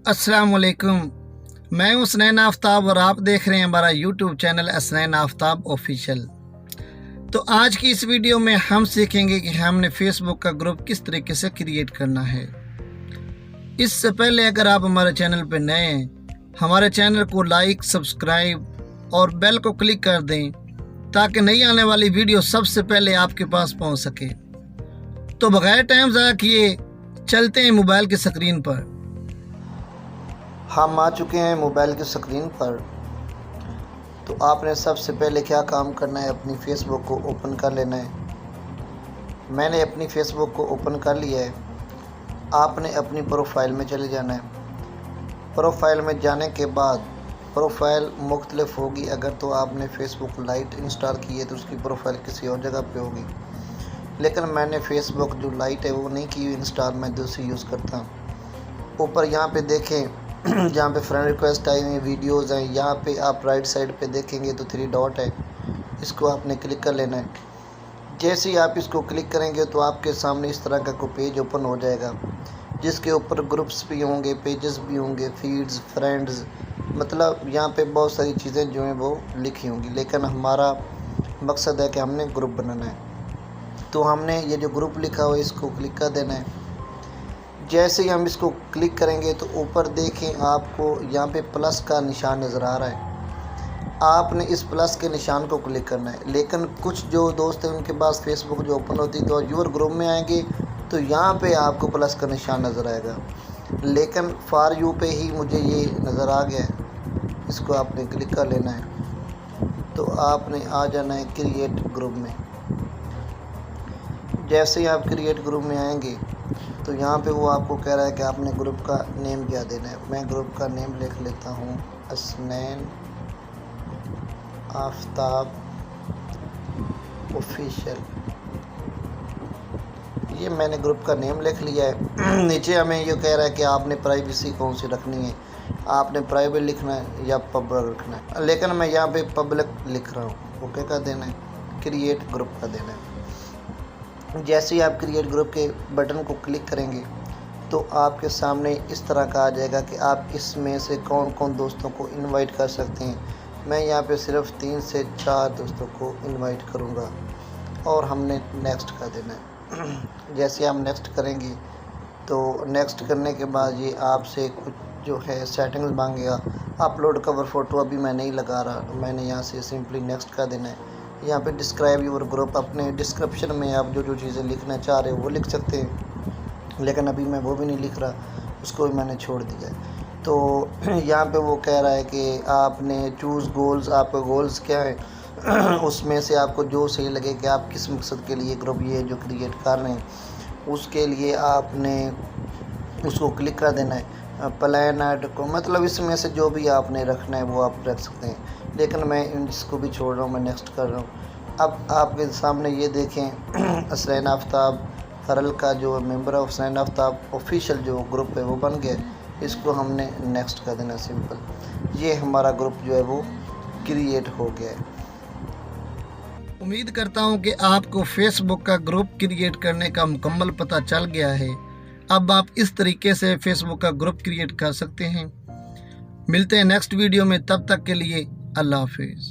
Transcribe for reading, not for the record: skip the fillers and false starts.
अस्सलाम वालेकुम। मैं हूं हसनैन आफ्ताब और आप देख रहे हैं हमारा YouTube channel Hasnain Aftab official. तो आज की इस वीडियो में हम सीखेंगे कि हमने फेसबुक का ग्रुप किस तरीके से क्रिएट करना है। इससे पहले अगर आप हमारे चैनल पर नए हैं, हमारे चैनल को लाइक, सब्सक्राइब और बेल को क्लिक कर दें ताकि नई आने वाली वीडियो सबसे पहले आपके पास पहुंच सके। तो बगैर टाइम ज़ाया किए चलते हैं मोबाइल की स्क्रीन पर। हम आ चुके हैं मोबाइल की स्क्रीन पर। तो आपने सबसे पहले क्या काम करना है, अपनी फ़ेसबुक को ओपन कर लेना है। मैंने अपनी फ़ेसबुक को ओपन कर लिया है। आपने अपनी प्रोफाइल में चले जाना है। प्रोफाइल में जाने के बाद प्रोफाइल मुख्तलिफ होगी। अगर तो आपने फ़ेसबुक लाइट इंस्टॉल की है तो उसकी प्रोफाइल किसी और जगह पे होगी, लेकिन मैंने फ़ेसबुक जो लाइट है वो नहीं की हुई इंस्टॉल, मैं दूसरी यूज़ करता हूँ। ऊपर यहाँ पे देखें जहाँ पे फ्रेंड रिक्वेस्ट आई हुई वीडियोज़ हैं, यहाँ पे आप राइट साइड पे देखेंगे तो 3 डॉट है, इसको आपने क्लिक कर लेना है। जैसे ही आप इसको क्लिक करेंगे तो आपके सामने इस तरह का कोई पेज ओपन हो जाएगा, जिसके ऊपर ग्रुप्स भी होंगे, पेजेस भी होंगे, फीड्स, फ्रेंड्स, मतलब यहाँ पे बहुत सारी चीज़ें जो हैं वो लिखी होंगी। लेकिन हमारा मकसद है कि हमने ग्रुप बनाना है, तो हमने ये जो ग्रुप लिखा हुआ है इसको क्लिक कर देना है। जैसे ही हम इसको क्लिक करेंगे तो ऊपर देखें आपको यहाँ पे प्लस का निशान नज़र आ रहा है। आपने इस प्लस के निशान को क्लिक करना है। लेकिन कुछ जो दोस्त हैं उनके पास फेसबुक जो ओपन होती है तो यूर ग्रुप में आएंगे तो यहाँ पे आपको प्लस का निशान नज़र आएगा, लेकिन फॉर यू पे ही मुझे ये नज़र आ गया है। इसको आपने क्लिक कर लेना है। तो आपने आ जाना है क्रिएट ग्रुप में। जैसे ही आप क्रिएट ग्रुप में आएंगे तो यहाँ पे वो आपको कह रहा है कि आपने ग्रुप का नेम क्या देना है। मैं ग्रुप का नेम लिख लेता हूँ, हसनैन आफ्ताब ऑफिशियल। ये मैंने ग्रुप का नेम लिख लिया है। नीचे हमें ये कह रहा है कि आपने प्राइवेसी कौन सी रखनी है, आपने प्राइवेट लिखना है या पब्लिक रखना है, लेकिन मैं यहाँ पे पब्लिक लिख रहा हूँ। ओके का देना है, क्रिएट ग्रुप का देना है। जैसे ही आप क्रिएट ग्रुप के बटन को क्लिक करेंगे तो आपके सामने इस तरह का आ जाएगा कि आप इसमें से कौन कौन दोस्तों को इनवाइट कर सकते हैं। मैं यहाँ पे सिर्फ 3 से 4 दोस्तों को इनवाइट करूँगा और हमने नेक्स्ट कर देना है। जैसे हम नेक्स्ट करेंगे तो नेक्स्ट करने के बाद ये आपसे कुछ जो है सेटिंग्स मांगेगा। अपलोड कवर फ़ोटो अभी मैं नहीं लगा रहा, मैंने यहाँ से सिंपली नेक्स्ट कर देना है। यहाँ पे डिस्क्राइब योर ग्रुप, अपने डिस्क्रिप्शन में आप जो जो चीज़ें लिखना चाह रहे हो वो लिख सकते हैं, लेकिन अभी मैं वो भी नहीं लिख रहा, उसको भी मैंने छोड़ दिया है। तो यहाँ पे वो कह रहा है कि आपने चूज़ गोल्स, आपका गोल्स क्या है उसमें से आपको जो सही लगे कि आप किस मकसद के लिए ग्रुप ये जो क्रिएट कर रहे हैं उसके लिए आपने उसको क्लिक कर देना है। प्लान ऐड को, मतलब इसमें से जो भी आपने रखना है वो आप रख सकते हैं, लेकिन मैं इसको भी छोड़ रहा हूँ, मैं नेक्स्ट कर रहा हूँ। अब आपके सामने ये देखें हसनैन आफ्ताब हरल का जो member of Hasnain Aftab official जो ग्रुप है वो बन गया। इसको हमने नेक्स्ट कर देना सिंपल। ये हमारा ग्रुप जो है वो क्रिएट हो गया है। उम्मीद करता हूं कि आपको फेसबुक का ग्रुप क्रिएट करने का मुकम्मल पता चल गया है। अब आप इस तरीके से फेसबुक का ग्रुप क्रिएट कर सकते हैं। मिलते हैं नेक्स्ट वीडियो में, तब तक के लिए अल्लाह हाफिज़।